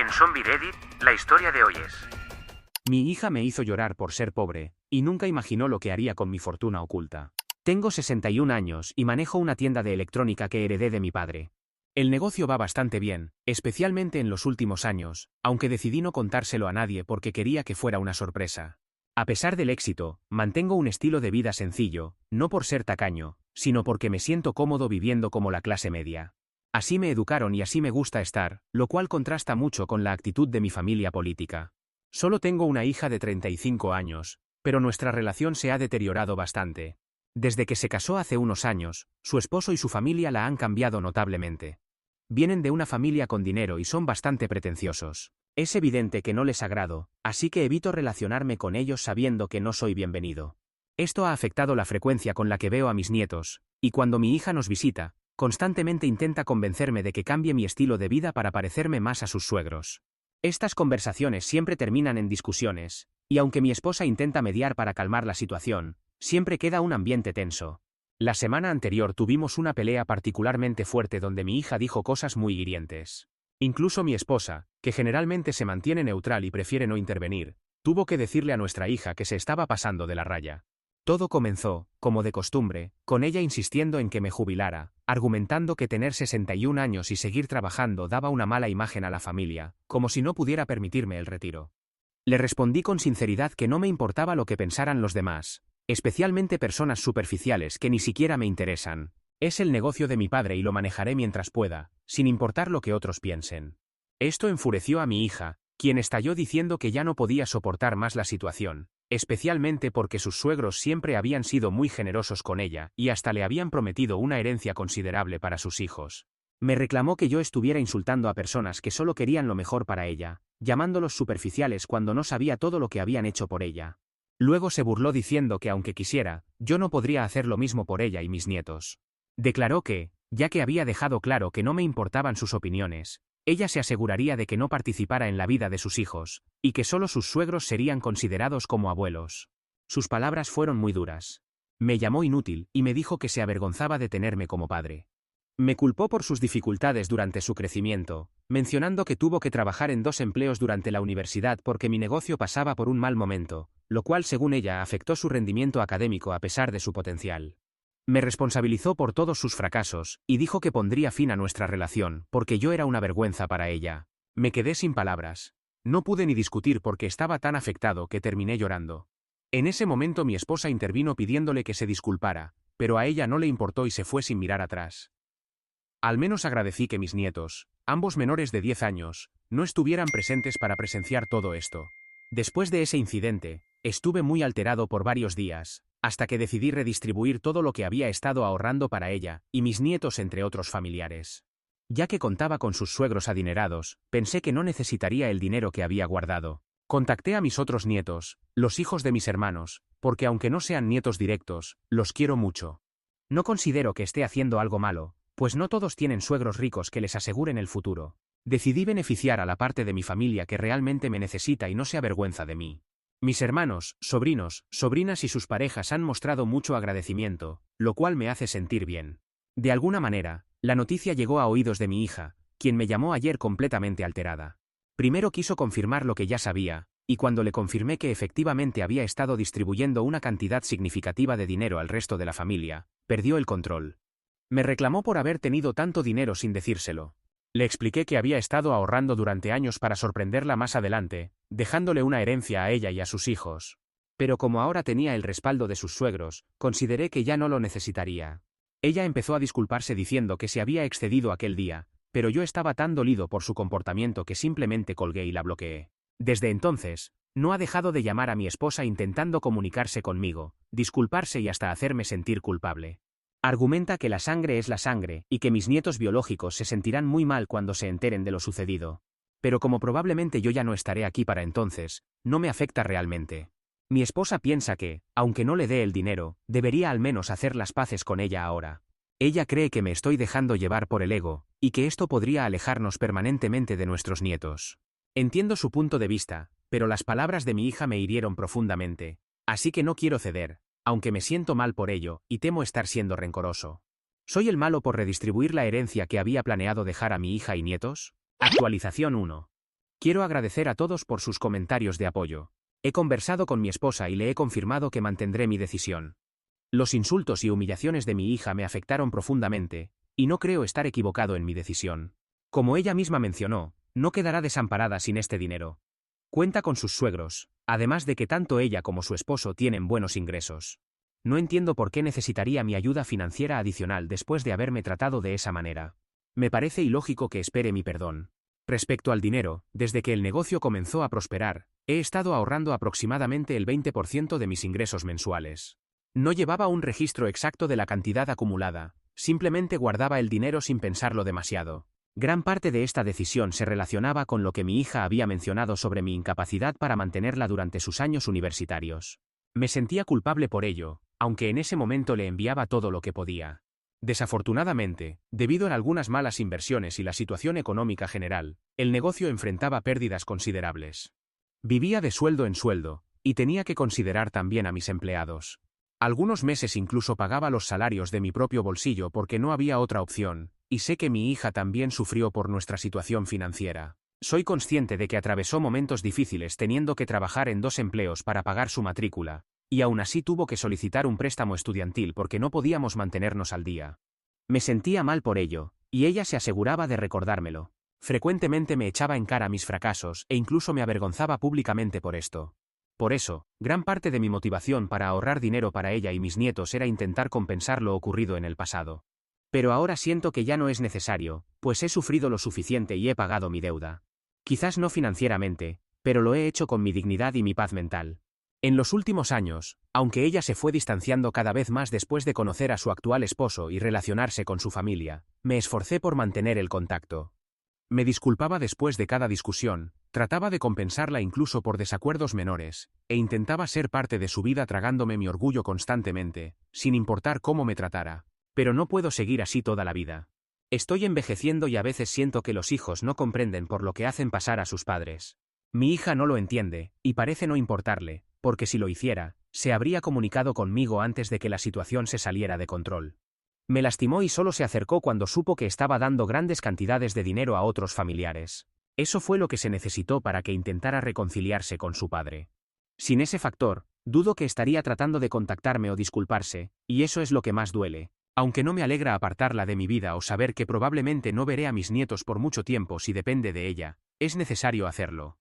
En Zombie Reddit, la historia de hoy es: Mi hija me hizo llorar por ser pobre, y nunca imaginó lo que haría con mi fortuna oculta. Tengo 61 años y manejo una tienda de electrónica que heredé de mi padre. El negocio va bastante bien, especialmente en los últimos años, aunque decidí no contárselo a nadie porque quería que fuera una sorpresa. A pesar del éxito, mantengo un estilo de vida sencillo, no por ser tacaño, sino porque me siento cómodo viviendo como la clase media. Así me educaron y así me gusta estar, lo cual contrasta mucho con la actitud de mi familia política. Solo tengo una hija de 35 años, pero nuestra relación se ha deteriorado bastante. Desde que se casó hace unos años, su esposo y su familia la han cambiado notablemente. Vienen de una familia con dinero y son bastante pretenciosos. Es evidente que no les agrado, así que evito relacionarme con ellos sabiendo que no soy bienvenido. Esto ha afectado la frecuencia con la que veo a mis nietos, y cuando mi hija nos visita, constantemente intenta convencerme de que cambie mi estilo de vida para parecerme más a sus suegros. Estas conversaciones siempre terminan en discusiones, y aunque mi esposa intenta mediar para calmar la situación, siempre queda un ambiente tenso. La semana anterior tuvimos una pelea particularmente fuerte donde mi hija dijo cosas muy hirientes. Incluso mi esposa, que generalmente se mantiene neutral y prefiere no intervenir, tuvo que decirle a nuestra hija que se estaba pasando de la raya. Todo comenzó, como de costumbre, con ella insistiendo en que me jubilara, argumentando que tener 61 años y seguir trabajando daba una mala imagen a la familia, como si no pudiera permitirme el retiro. Le respondí con sinceridad que no me importaba lo que pensaran los demás, especialmente personas superficiales que ni siquiera me interesan. Es el negocio de mi padre y lo manejaré mientras pueda, sin importar lo que otros piensen. Esto enfureció a mi hija, quien estalló diciendo que ya no podía soportar más la situación, especialmente porque sus suegros siempre habían sido muy generosos con ella y hasta le habían prometido una herencia considerable para sus hijos. Me reclamó que yo estuviera insultando a personas que solo querían lo mejor para ella, llamándolos superficiales cuando no sabía todo lo que habían hecho por ella. Luego se burló diciendo que aunque quisiera, yo no podría hacer lo mismo por ella y mis nietos. Declaró que, ya que había dejado claro que no me importaban sus opiniones, ella se aseguraría de que no participara en la vida de sus hijos, y que solo sus suegros serían considerados como abuelos. Sus palabras fueron muy duras. Me llamó inútil y me dijo que se avergonzaba de tenerme como padre. Me culpó por sus dificultades durante su crecimiento, mencionando que tuvo que trabajar en 2 empleos durante la universidad porque mi negocio pasaba por un mal momento, lo cual según ella afectó su rendimiento académico a pesar de su potencial. Me responsabilizó por todos sus fracasos, y dijo que pondría fin a nuestra relación, porque yo era una vergüenza para ella. Me quedé sin palabras. No pude ni discutir porque estaba tan afectado que terminé llorando. En ese momento mi esposa intervino pidiéndole que se disculpara, pero a ella no le importó y se fue sin mirar atrás. Al menos agradecí que mis nietos, ambos menores de 10 años, no estuvieran presentes para presenciar todo esto. Después de ese incidente, estuve muy alterado por varios días, hasta que decidí redistribuir todo lo que había estado ahorrando para ella y mis nietos entre otros familiares. Ya que contaba con sus suegros adinerados, pensé que no necesitaría el dinero que había guardado. Contacté a mis otros nietos, los hijos de mis hermanos, porque aunque no sean nietos directos, los quiero mucho. No considero que esté haciendo algo malo, pues no todos tienen suegros ricos que les aseguren el futuro. Decidí beneficiar a la parte de mi familia que realmente me necesita y no se avergüenza de mí. Mis hermanos, sobrinos, sobrinas y sus parejas han mostrado mucho agradecimiento, lo cual me hace sentir bien. De alguna manera, la noticia llegó a oídos de mi hija, quien me llamó ayer completamente alterada. Primero quiso confirmar lo que ya sabía, y cuando le confirmé que efectivamente había estado distribuyendo una cantidad significativa de dinero al resto de la familia, perdió el control. Me reclamó por haber tenido tanto dinero sin decírselo. Le expliqué que había estado ahorrando durante años para sorprenderla más adelante, dejándole una herencia a ella y a sus hijos. Pero como ahora tenía el respaldo de sus suegros, consideré que ya no lo necesitaría. Ella empezó a disculparse diciendo que se había excedido aquel día, pero yo estaba tan dolido por su comportamiento que simplemente colgué y la bloqueé. Desde entonces, no ha dejado de llamar a mi esposa intentando comunicarse conmigo, disculparse y hasta hacerme sentir culpable. Argumenta que la sangre es la sangre y que mis nietos biológicos se sentirán muy mal cuando se enteren de lo sucedido. Pero como probablemente yo ya no estaré aquí para entonces, no me afecta realmente. Mi esposa piensa que, aunque no le dé el dinero, debería al menos hacer las paces con ella ahora. Ella cree que me estoy dejando llevar por el ego, y que esto podría alejarnos permanentemente de nuestros nietos. Entiendo su punto de vista, pero las palabras de mi hija me hirieron profundamente, así que no quiero ceder, aunque me siento mal por ello, y temo estar siendo rencoroso. ¿Soy el malo por redistribuir la herencia que había planeado dejar a mi hija y nietos? Actualización 1. Quiero agradecer a todos por sus comentarios de apoyo. He conversado con mi esposa y le he confirmado que mantendré mi decisión. Los insultos y humillaciones de mi hija me afectaron profundamente, y no creo estar equivocado en mi decisión. Como ella misma mencionó, no quedará desamparada sin este dinero. Cuenta con sus suegros, además de que tanto ella como su esposo tienen buenos ingresos. No entiendo por qué necesitaría mi ayuda financiera adicional después de haberme tratado de esa manera. Me parece ilógico que espere mi perdón. Respecto al dinero, desde que el negocio comenzó a prosperar, he estado ahorrando aproximadamente el 20% de mis ingresos mensuales. No llevaba un registro exacto de la cantidad acumulada, simplemente guardaba el dinero sin pensarlo demasiado. Gran parte de esta decisión se relacionaba con lo que mi hija había mencionado sobre mi incapacidad para mantenerla durante sus años universitarios. Me sentía culpable por ello, aunque en ese momento le enviaba todo lo que podía. Desafortunadamente, debido a algunas malas inversiones y la situación económica general, el negocio enfrentaba pérdidas considerables. Vivía de sueldo en sueldo, y tenía que considerar también a mis empleados. Algunos meses incluso pagaba los salarios de mi propio bolsillo porque no había otra opción, y sé que mi hija también sufrió por nuestra situación financiera. Soy consciente de que atravesó momentos difíciles teniendo que trabajar en 2 empleos para pagar su matrícula, y aún así tuvo que solicitar un préstamo estudiantil porque no podíamos mantenernos al día. Me sentía mal por ello, y ella se aseguraba de recordármelo. Frecuentemente me echaba en cara mis fracasos e incluso me avergonzaba públicamente por esto. Por eso, gran parte de mi motivación para ahorrar dinero para ella y mis nietos era intentar compensar lo ocurrido en el pasado. Pero ahora siento que ya no es necesario, pues he sufrido lo suficiente y he pagado mi deuda. Quizás no financieramente, pero lo he hecho con mi dignidad y mi paz mental. En los últimos años, aunque ella se fue distanciando cada vez más después de conocer a su actual esposo y relacionarse con su familia, me esforcé por mantener el contacto. Me disculpaba después de cada discusión, trataba de compensarla incluso por desacuerdos menores, e intentaba ser parte de su vida tragándome mi orgullo constantemente, sin importar cómo me tratara. Pero no puedo seguir así toda la vida. Estoy envejeciendo y a veces siento que los hijos no comprenden por lo que hacen pasar a sus padres. Mi hija no lo entiende, y parece no importarle, porque si lo hiciera, se habría comunicado conmigo antes de que la situación se saliera de control. Me lastimó y solo se acercó cuando supo que estaba dando grandes cantidades de dinero a otros familiares. Eso fue lo que se necesitó para que intentara reconciliarse con su padre. Sin ese factor, dudo que estaría tratando de contactarme o disculparse, y eso es lo que más duele. Aunque no me alegra apartarla de mi vida o saber que probablemente no veré a mis nietos por mucho tiempo si depende de ella, es necesario hacerlo.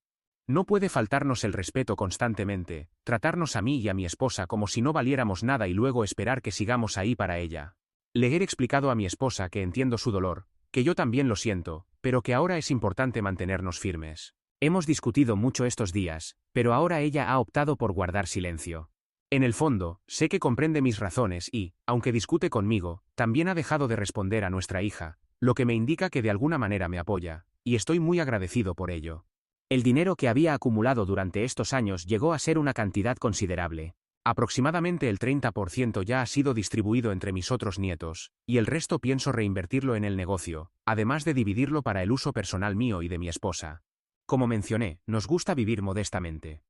No puede faltarnos el respeto constantemente, tratarnos a mí y a mi esposa como si no valiéramos nada y luego esperar que sigamos ahí para ella. Le he explicado a mi esposa que entiendo su dolor, que yo también lo siento, pero que ahora es importante mantenernos firmes. Hemos discutido mucho estos días, pero ahora ella ha optado por guardar silencio. En el fondo, sé que comprende mis razones y, aunque discute conmigo, también ha dejado de responder a nuestra hija, lo que me indica que de alguna manera me apoya, y estoy muy agradecido por ello. El dinero que había acumulado durante estos años llegó a ser una cantidad considerable. Aproximadamente el 30% ya ha sido distribuido entre mis otros nietos, y el resto pienso reinvertirlo en el negocio, además de dividirlo para el uso personal mío y de mi esposa. Como mencioné, nos gusta vivir modestamente.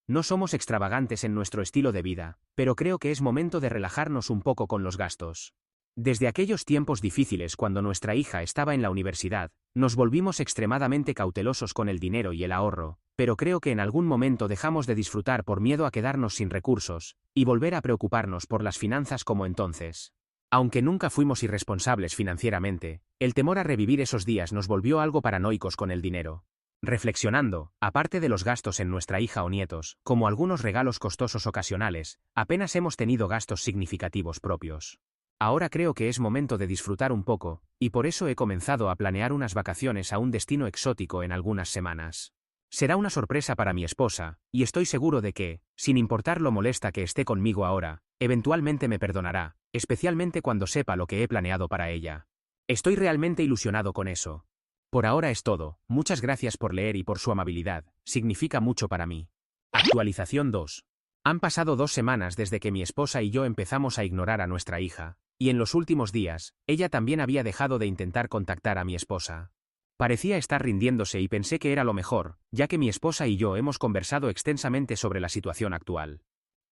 No somos extravagantes en nuestro estilo de vida, pero creo que es momento de relajarnos un poco con los gastos. Desde aquellos tiempos difíciles cuando nuestra hija estaba en la universidad, nos volvimos extremadamente cautelosos con el dinero y el ahorro, pero creo que en algún momento dejamos de disfrutar por miedo a quedarnos sin recursos, y volver a preocuparnos por las finanzas como entonces. Aunque nunca fuimos irresponsables financieramente, el temor a revivir esos días nos volvió algo paranoicos con el dinero. Reflexionando, aparte de los gastos en nuestra hija o nietos, como algunos regalos costosos ocasionales, apenas hemos tenido gastos significativos propios. Ahora creo que es momento de disfrutar un poco, y por eso he comenzado a planear unas vacaciones a un destino exótico en algunas semanas. Será una sorpresa para mi esposa, y estoy seguro de que, sin importar lo molesta que esté conmigo ahora, eventualmente me perdonará, especialmente cuando sepa lo que he planeado para ella. Estoy realmente ilusionado con eso. Por ahora es todo, muchas gracias por leer y por su amabilidad, significa mucho para mí. Actualización 2. Han pasado 2 semanas desde que mi esposa y yo empezamos a ignorar a nuestra hija, y en los últimos días, ella también había dejado de intentar contactar a mi esposa. Parecía estar rindiéndose y pensé que era lo mejor, ya que mi esposa y yo hemos conversado extensamente sobre la situación actual.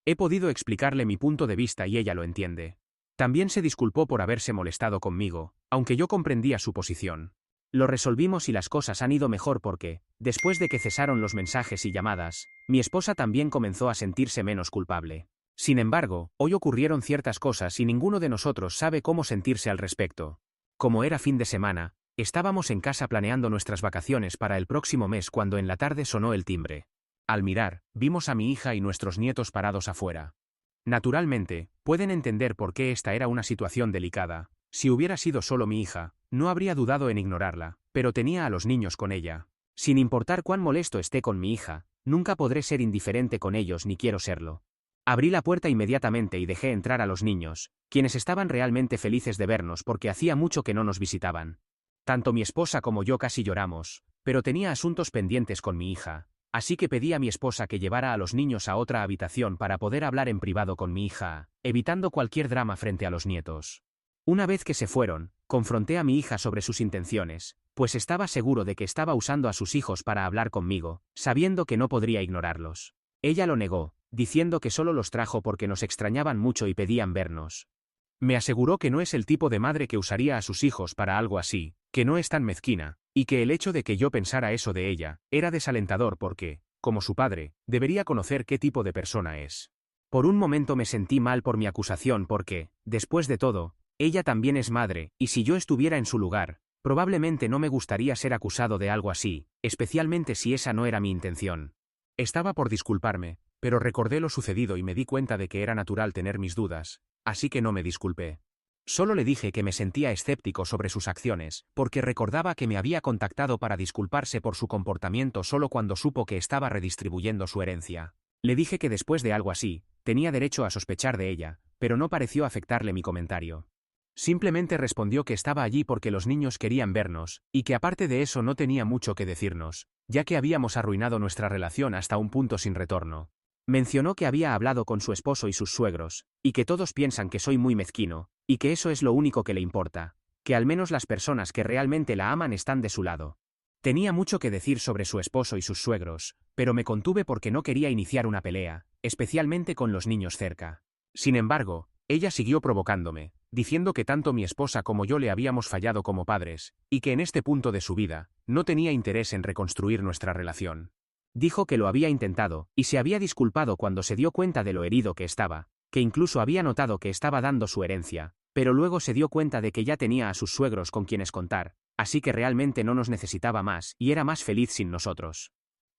He podido explicarle mi punto de vista y ella lo entiende. También se disculpó por haberse molestado conmigo, aunque yo comprendía su posición. Lo resolvimos y las cosas han ido mejor porque, después de que cesaron los mensajes y llamadas, mi esposa también comenzó a sentirse menos culpable. Sin embargo, hoy ocurrieron ciertas cosas y ninguno de nosotros sabe cómo sentirse al respecto. Como era fin de semana, estábamos en casa planeando nuestras vacaciones para el próximo mes cuando en la tarde sonó el timbre. Al mirar, vimos a mi hija y nuestros nietos parados afuera. Naturalmente, pueden entender por qué esta era una situación delicada. Si hubiera sido solo mi hija, no habría dudado en ignorarla, pero tenía a los niños con ella. Sin importar cuán molesto esté con mi hija, nunca podré ser indiferente con ellos ni quiero serlo. Abrí la puerta inmediatamente y dejé entrar a los niños, quienes estaban realmente felices de vernos porque hacía mucho que no nos visitaban. Tanto mi esposa como yo casi lloramos, pero tenía asuntos pendientes con mi hija, así que pedí a mi esposa que llevara a los niños a otra habitación para poder hablar en privado con mi hija, evitando cualquier drama frente a los nietos. Una vez que se fueron, confronté a mi hija sobre sus intenciones, pues estaba seguro de que estaba usando a sus hijos para hablar conmigo, sabiendo que no podría ignorarlos. Ella lo negó, diciendo que solo los trajo porque nos extrañaban mucho y pedían vernos. Me aseguró que no es el tipo de madre que usaría a sus hijos para algo así, que no es tan mezquina, y que el hecho de que yo pensara eso de ella, era desalentador porque, como su padre, debería conocer qué tipo de persona es. Por un momento me sentí mal por mi acusación porque, después de todo, ella también es madre, y si yo estuviera en su lugar, probablemente no me gustaría ser acusado de algo así, especialmente si esa no era mi intención. Estaba por disculparme, pero recordé lo sucedido y me di cuenta de que era natural tener mis dudas, así que no me disculpé. Solo le dije que me sentía escéptico sobre sus acciones, porque recordaba que me había contactado para disculparse por su comportamiento solo cuando supo que estaba redistribuyendo su herencia. Le dije que después de algo así, tenía derecho a sospechar de ella, pero no pareció afectarle mi comentario. Simplemente respondió que estaba allí porque los niños querían vernos, y que aparte de eso no tenía mucho que decirnos, ya que habíamos arruinado nuestra relación hasta un punto sin retorno. Mencionó que había hablado con su esposo y sus suegros, y que todos piensan que soy muy mezquino, y que eso es lo único que le importa, que al menos las personas que realmente la aman están de su lado. Tenía mucho que decir sobre su esposo y sus suegros, pero me contuve porque no quería iniciar una pelea, especialmente con los niños cerca. Sin embargo, ella siguió provocándome, diciendo que tanto mi esposa como yo le habíamos fallado como padres, y que en este punto de su vida, no tenía interés en reconstruir nuestra relación. Dijo que lo había intentado, y se había disculpado cuando se dio cuenta de lo herido que estaba, que incluso había notado que estaba dando su herencia, pero luego se dio cuenta de que ya tenía a sus suegros con quienes contar, así que realmente no nos necesitaba más y era más feliz sin nosotros.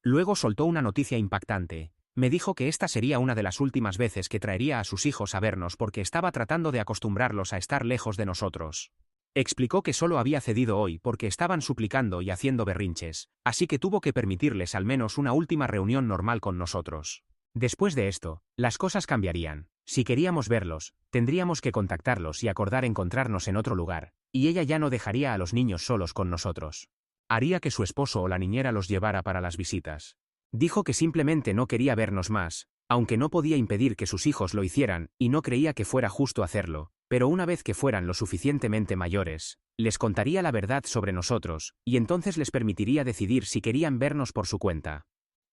Luego soltó una noticia impactante. Me dijo que esta sería una de las últimas veces que traería a sus hijos a vernos porque estaba tratando de acostumbrarlos a estar lejos de nosotros. Explicó que solo había cedido hoy porque estaban suplicando y haciendo berrinches, así que tuvo que permitirles al menos una última reunión normal con nosotros. Después de esto, las cosas cambiarían. Si queríamos verlos, tendríamos que contactarlos y acordar encontrarnos en otro lugar, y ella ya no dejaría a los niños solos con nosotros. Haría que su esposo o la niñera los llevara para las visitas. Dijo que simplemente no quería vernos más, aunque no podía impedir que sus hijos lo hicieran y no creía que fuera justo hacerlo, pero una vez que fueran lo suficientemente mayores, les contaría la verdad sobre nosotros, y entonces les permitiría decidir si querían vernos por su cuenta.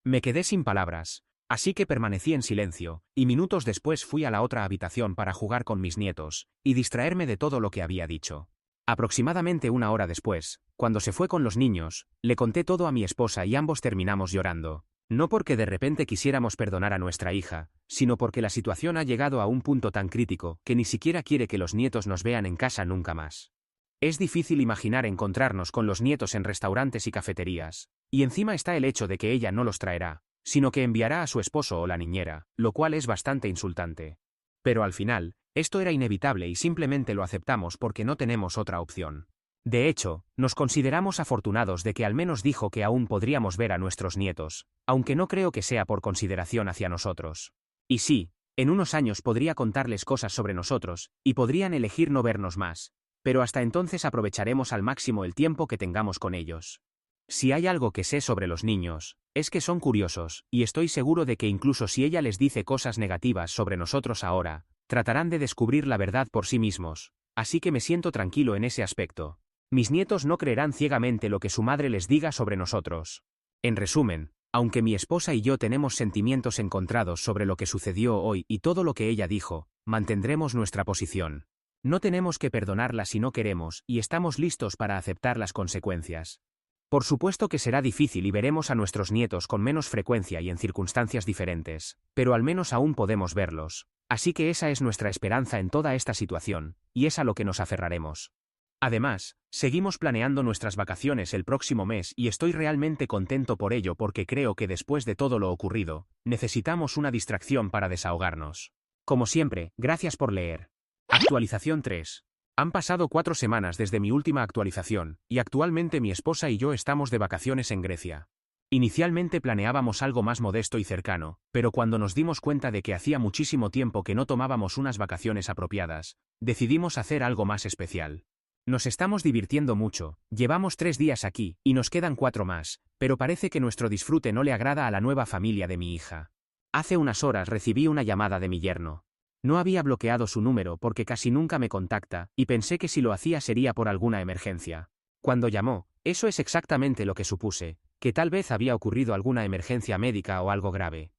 Me quedé sin palabras, así que permanecí en silencio, y minutos después fui a la otra habitación para jugar con mis nietos, y distraerme de todo lo que había dicho. Aproximadamente una hora después, cuando se fue con los niños, le conté todo a mi esposa y ambos terminamos llorando. No porque de repente quisiéramos perdonar a nuestra hija, sino porque la situación ha llegado a un punto tan crítico que ni siquiera quiere que los nietos nos vean en casa nunca más. Es difícil imaginar encontrarnos con los nietos en restaurantes y cafeterías, y encima está el hecho de que ella no los traerá, sino que enviará a su esposo o la niñera, lo cual es bastante insultante. Pero al final, esto era inevitable y simplemente lo aceptamos porque no tenemos otra opción. De hecho, nos consideramos afortunados de que al menos dijo que aún podríamos ver a nuestros nietos, aunque no creo que sea por consideración hacia nosotros. Y sí, en unos años podría contarles cosas sobre nosotros, y podrían elegir no vernos más, pero hasta entonces aprovecharemos al máximo el tiempo que tengamos con ellos. Si hay algo que sé sobre los niños, es que son curiosos, y estoy seguro de que incluso si ella les dice cosas negativas sobre nosotros ahora, tratarán de descubrir la verdad por sí mismos, así que me siento tranquilo en ese aspecto. Mis nietos no creerán ciegamente lo que su madre les diga sobre nosotros. En resumen, aunque mi esposa y yo tenemos sentimientos encontrados sobre lo que sucedió hoy y todo lo que ella dijo, mantendremos nuestra posición. No tenemos que perdonarla si no queremos y estamos listos para aceptar las consecuencias. Por supuesto que será difícil y veremos a nuestros nietos con menos frecuencia y en circunstancias diferentes, pero al menos aún podemos verlos. Así que esa es nuestra esperanza en toda esta situación, y es a lo que nos aferraremos. Además, seguimos planeando nuestras vacaciones el próximo mes y estoy realmente contento por ello porque creo que después de todo lo ocurrido, necesitamos una distracción para desahogarnos. Como siempre, gracias por leer. Actualización 3. Han pasado 4 semanas desde mi última actualización, y actualmente mi esposa y yo estamos de vacaciones en Grecia. Inicialmente planeábamos algo más modesto y cercano, pero cuando nos dimos cuenta de que hacía muchísimo tiempo que no tomábamos unas vacaciones apropiadas, decidimos hacer algo más especial. Nos estamos divirtiendo mucho, llevamos 3 días aquí, y nos quedan 4 más, pero parece que nuestro disfrute no le agrada a la nueva familia de mi hija. Hace unas horas recibí una llamada de mi yerno. No había bloqueado su número porque casi nunca me contacta, y pensé que si lo hacía sería por alguna emergencia. Cuando llamó, eso es exactamente lo que supuse, que tal vez había ocurrido alguna emergencia médica o algo grave.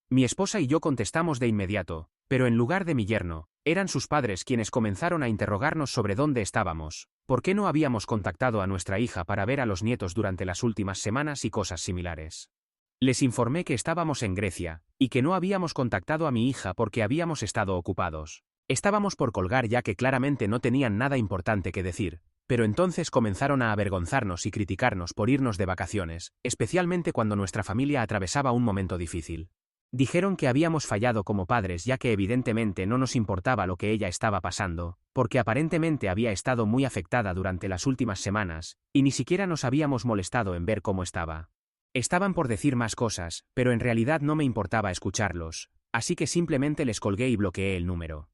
Mi esposa y yo contestamos de inmediato, pero en lugar de mi yerno, eran sus padres quienes comenzaron a interrogarnos sobre dónde estábamos, por qué no habíamos contactado a nuestra hija para ver a los nietos durante las últimas semanas y cosas similares. Les informé que estábamos en Grecia, y que no habíamos contactado a mi hija porque habíamos estado ocupados. Estábamos por colgar ya que claramente no tenían nada importante que decir, pero entonces comenzaron a avergonzarnos y criticarnos por irnos de vacaciones, especialmente cuando nuestra familia atravesaba un momento difícil. Dijeron que habíamos fallado como padres ya que evidentemente no nos importaba lo que ella estaba pasando, porque aparentemente había estado muy afectada durante las últimas semanas, y ni siquiera nos habíamos molestado en ver cómo estaba. Estaban por decir más cosas, pero en realidad no me importaba escucharlos, así que simplemente les colgué y bloqueé el número.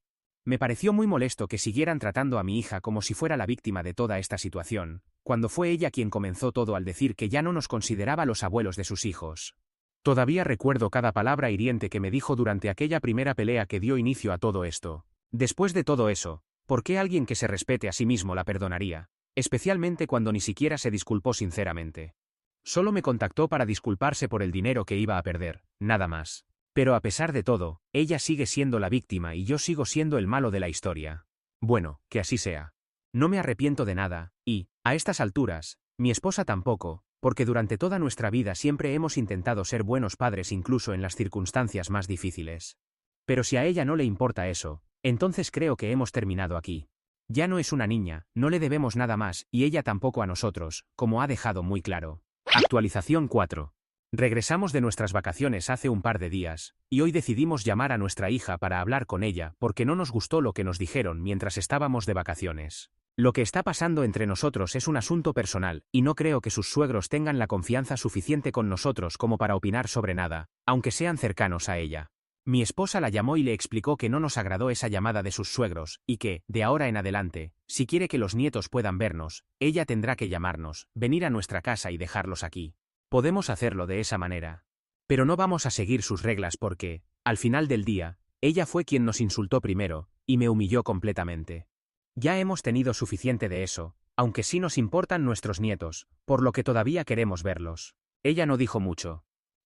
Me pareció muy molesto que siguieran tratando a mi hija como si fuera la víctima de toda esta situación, cuando fue ella quien comenzó todo al decir que ya no nos consideraba los abuelos de sus hijos. Todavía recuerdo cada palabra hiriente que me dijo durante aquella primera pelea que dio inicio a todo esto. Después de todo eso, ¿por qué alguien que se respete a sí mismo la perdonaría? Especialmente cuando ni siquiera se disculpó sinceramente. Solo me contactó para disculparse por el dinero que iba a perder, nada más. Pero a pesar de todo, ella sigue siendo la víctima y yo sigo siendo el malo de la historia. Bueno, que así sea. No me arrepiento de nada, y, a estas alturas, mi esposa tampoco, porque durante toda nuestra vida siempre hemos intentado ser buenos padres incluso en las circunstancias más difíciles. Pero si a ella no le importa eso, entonces creo que hemos terminado aquí. Ya no es una niña, no le debemos nada más, y ella tampoco a nosotros, como ha dejado muy claro. Actualización 4. Regresamos de nuestras vacaciones hace un par de días, y hoy decidimos llamar a nuestra hija para hablar con ella porque no nos gustó lo que nos dijeron mientras estábamos de vacaciones. Lo que está pasando entre nosotros es un asunto personal, y no creo que sus suegros tengan la confianza suficiente con nosotros como para opinar sobre nada, aunque sean cercanos a ella. Mi esposa la llamó y le explicó que no nos agradó esa llamada de sus suegros, y que, de ahora en adelante, si quiere que los nietos puedan vernos, ella tendrá que llamarnos, venir a nuestra casa y dejarlos aquí. Podemos hacerlo de esa manera. Pero no vamos a seguir sus reglas porque, al final del día, ella fue quien nos insultó primero, y me humilló completamente. Ya hemos tenido suficiente de eso, aunque sí nos importan nuestros nietos, por lo que todavía queremos verlos. Ella no dijo mucho.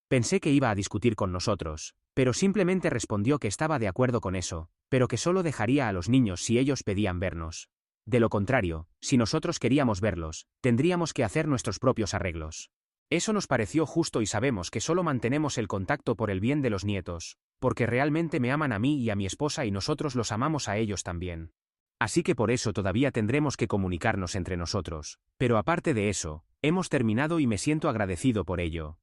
Pensé que iba a discutir con nosotros, pero simplemente respondió que estaba de acuerdo con eso, pero que solo dejaría a los niños si ellos pedían vernos. De lo contrario, si nosotros queríamos verlos, tendríamos que hacer nuestros propios arreglos. Eso nos pareció justo y sabemos que solo mantenemos el contacto por el bien de los nietos, porque realmente me aman a mí y a mi esposa y nosotros los amamos a ellos también. Así que por eso todavía tendremos que comunicarnos entre nosotros, pero aparte de eso, hemos terminado y me siento agradecido por ello.